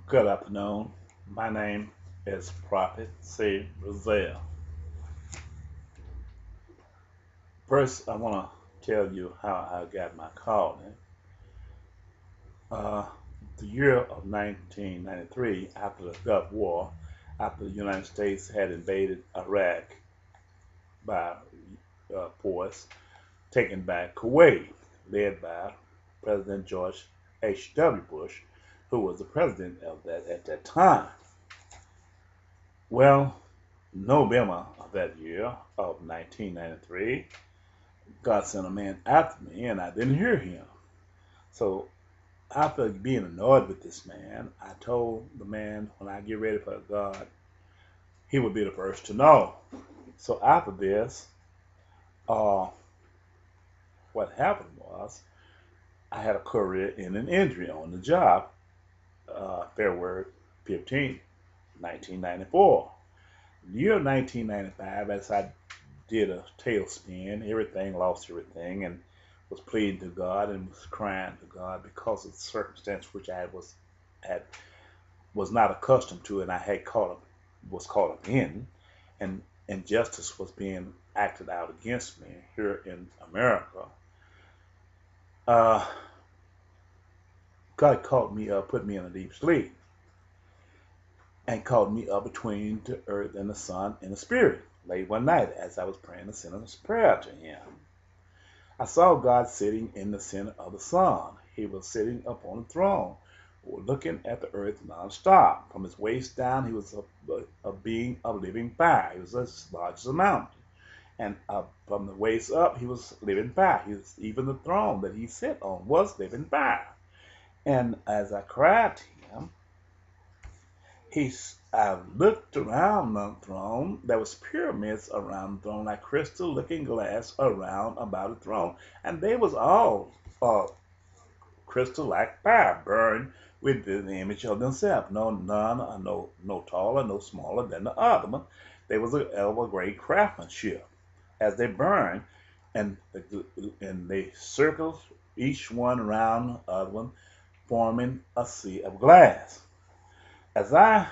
Good afternoon. My name is Prophet C. Brazell. First, I want to tell you how I got my calling. Uh, the year of 1993, after the Gulf War, after the United States had invaded Iraq by force, taken back Kuwait, led by President George H.W. Bush, who was the president of that at that time. Well, November of that year of 1993, God sent a man after me, and I didn't hear him. So after being annoyed with this man, I told the man when I get ready for God, he would be the first to know. So after this, uh, what happened was I had a career in an injury on the job, February 15th, 1994. The year 1995, as I did a tailspin, everything, lost everything, and was pleading to God and was crying to God because of the circumstance which I had was not accustomed to, and I had was caught up in, and injustice was being acted out against me here in America. Uh, God caught me up, put me in a deep sleep, and caught me up between the earth and the sun in the spirit late one night as I was praying a sinner's prayer to Him. I saw God sitting in the center of the sun. He was sitting upon a throne, looking at the earth nonstop. From his waist down, he was a being of living fire. He was as large as a mountain. And from the waist up, he was living fire. Even the throne that he sat on was living fire. And as I cried to him, I looked around the throne. There was pyramids around the throne, like crystal-looking glass around about the throne, and they was all crystal like fire, burned with the image of themselves. None are no taller, no smaller than the other one. They was of a great craftsmanship as they burned, and they circled each one around the other one, forming a sea of glass. As I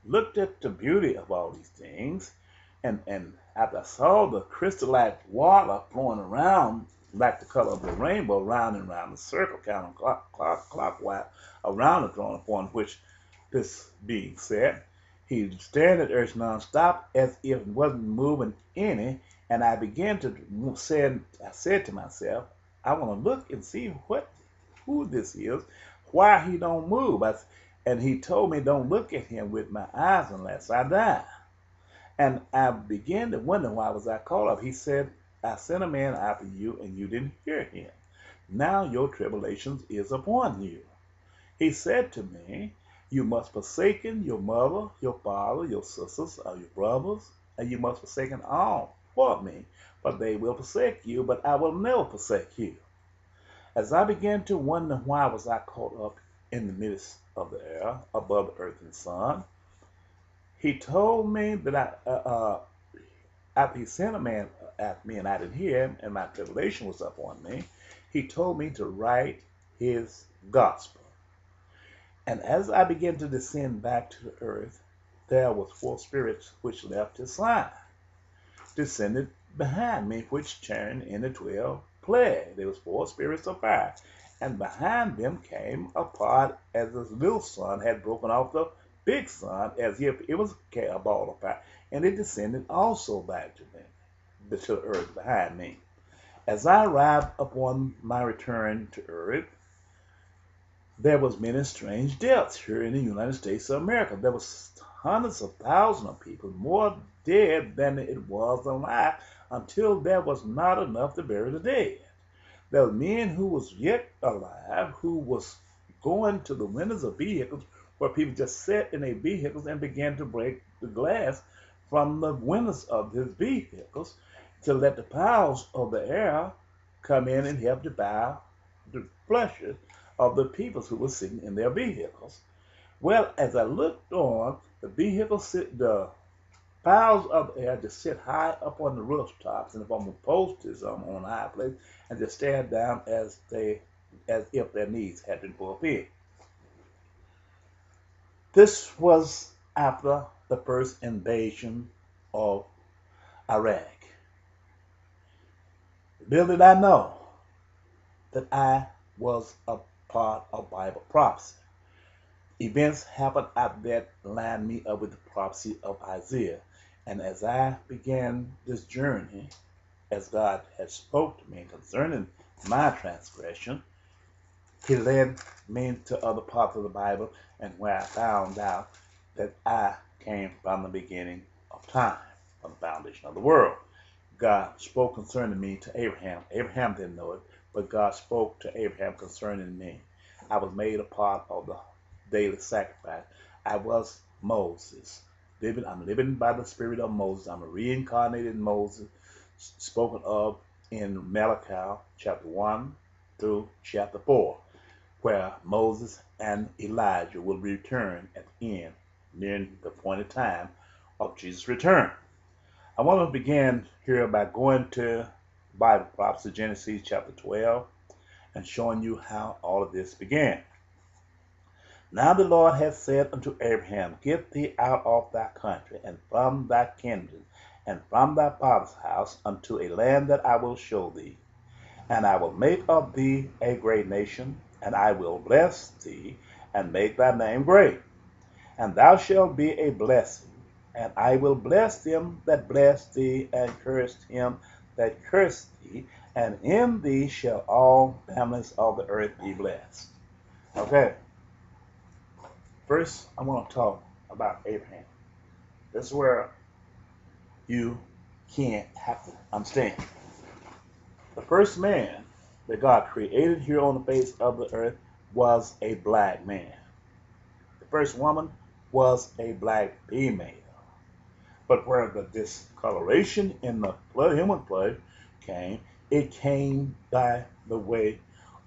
looked at the beauty of all these things, and after I saw the crystalline water flowing around like the color of the rainbow, round and round the circle, clockwise around the throne upon which this being sat, he stared at earth nonstop as if it wasn't moving any, and I began to I said to myself, I want to look and see who this is, why he don't move. And he told me, don't look at him with my eyes unless I die. And I began to wonder why was I called up. He said, I sent a man after you and you didn't hear him. Now your tribulations is upon you. He said to me, you must forsaken your mother, your father, your sisters, or your brothers, and you must forsaken all for me. But they will forsake you, but I will never forsake you. As I began to wonder why was I caught up in the midst of the air, above the earth and sun, he told me that after he sent a man after me and I didn't hear him, and my tribulation was up on me, he told me to write his gospel. And as I began to descend back to the earth, there was four spirits which left his side, descended behind me, which turned into 12 plagues. There was four spirits of fire. And behind them came a part as this little sun had broken off the big sun, as if it was a ball of fire. And it descended also back to me, to the earth behind me. As I arrived upon my return to earth, there was many strange deaths here in the United States of America. There was hundreds of thousands of people, more dead than it was alive, until there was not enough to bury the dead. There were men who was yet alive who was going to the windows of vehicles where people just sat in their vehicles and began to break the glass from the windows of his vehicles to let the powers of the air come in and help devour the fleshes of the people who were sitting in their vehicles. Well, as I looked on, the piles of air just sit high up on the rooftops and up on the posts on high places and just stand down as if their knees had been pulled in. This was after the first invasion of Iraq. Little did I know that I was a part of Bible prophecy. Events happened after that lined me up with the prophecy of Isaiah. And as I began this journey, as God had spoke to me concerning my transgression, He led me to other parts of the Bible, and where I found out that I came from the beginning of time, from the foundation of the world. God spoke concerning me to Abraham. Abraham didn't know it, but God spoke to Abraham concerning me. I was made a part of the daily sacrifice. I was Moses. I'm living by the spirit of Moses. I'm a reincarnated Moses, spoken of in Malachi chapter 1 through chapter 4, where Moses and Elijah will return at the end, nearing the appointed time of Jesus' return. I want to begin here by going to Bible prophecy, Genesis chapter 12, and showing you how all of this began. Now the Lord hath said unto Abraham, Get thee out of thy country, and from thy kindred, and from thy father's house, unto a land that I will show thee. And I will make of thee a great nation, and I will bless thee, and make thy name great. And thou shalt be a blessing. And I will bless them that bless thee, and curse him that curse thee. And in thee shall all families of the earth be blessed. Okay. First, I want to talk about Abraham. This is where you can't have to understand. The first man that God created here on the face of the earth was a black man. The first woman was a black female. But where the discoloration in the human blood came, it came by the way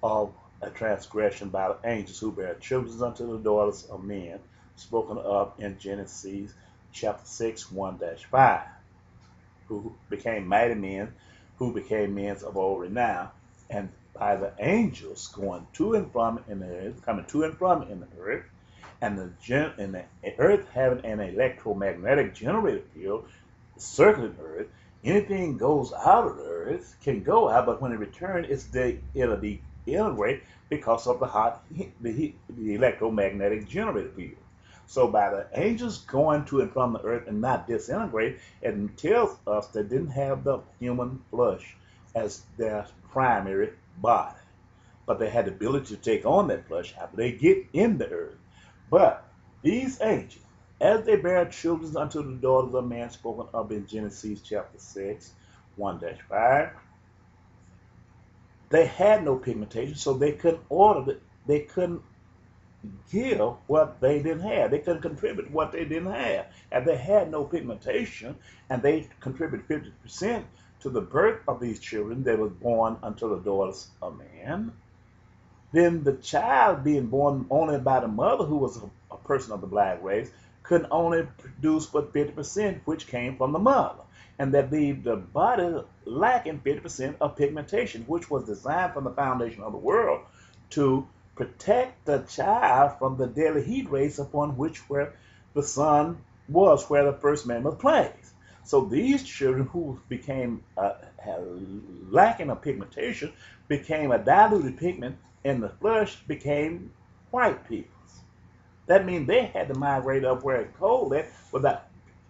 of a transgression by the angels who bear children unto the daughters of men, spoken of in Genesis chapter 6, 1-5, who became mighty men, who became men of old renown, and by the angels going to and from in the earth, coming to and from in the earth, and the earth having an electromagnetic generator field circling earth. Anything goes out of the earth can go out, but when it returns, it'll disintegrate because of the electromagnetic generator field. So by the angels going to and from the earth and not disintegrate, it tells us they didn't have the human flesh as their primary body, but they had the ability to take on that flesh after they get in the earth. But these angels, as they bear children unto the daughters of man, spoken of in Genesis chapter 6, 1-5, they had no pigmentation, so they couldn't they couldn't give what they didn't have. They couldn't contribute what they didn't have. And they had no pigmentation, and they contributed 50% to the birth of these children that was born unto the daughters of man. Then the child being born only by the mother, who was a person of the black race, could only produce but 50%, which came from the mother. And that leave the body lacking 50% of pigmentation, which was designed from the foundation of the world to protect the child from the deadly heat rays upon which where the sun was, where the first man was placed. So these children who became lacking of pigmentation became a diluted pigment, and the flesh became white peoples. That means they had to migrate up where it's cold at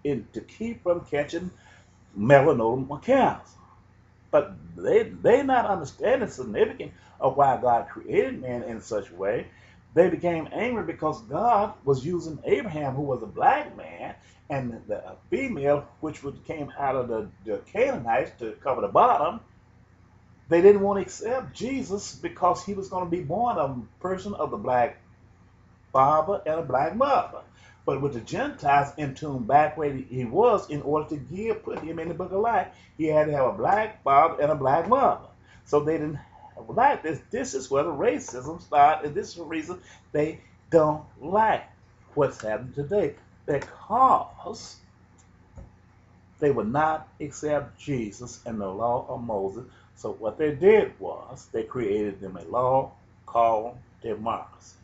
to keep from catching melanoma cancer. But they not understanding the significance of why God created man in such a way. They became angry because God was using Abraham, who was a black man, and the female, which came out of the Canaanites, to cover the bottom. They didn't want to accept Jesus because he was going to be born a person of the black father and a black mother. But with the Gentiles entombed back where he was, in order to put him in the book of life, he had to have a black father and a black mother. So they didn't like this. This is where the racism started, and this is the reason they don't like what's happening today, because they would not accept Jesus and the law of Moses. So what they did was they created them a law called democracy.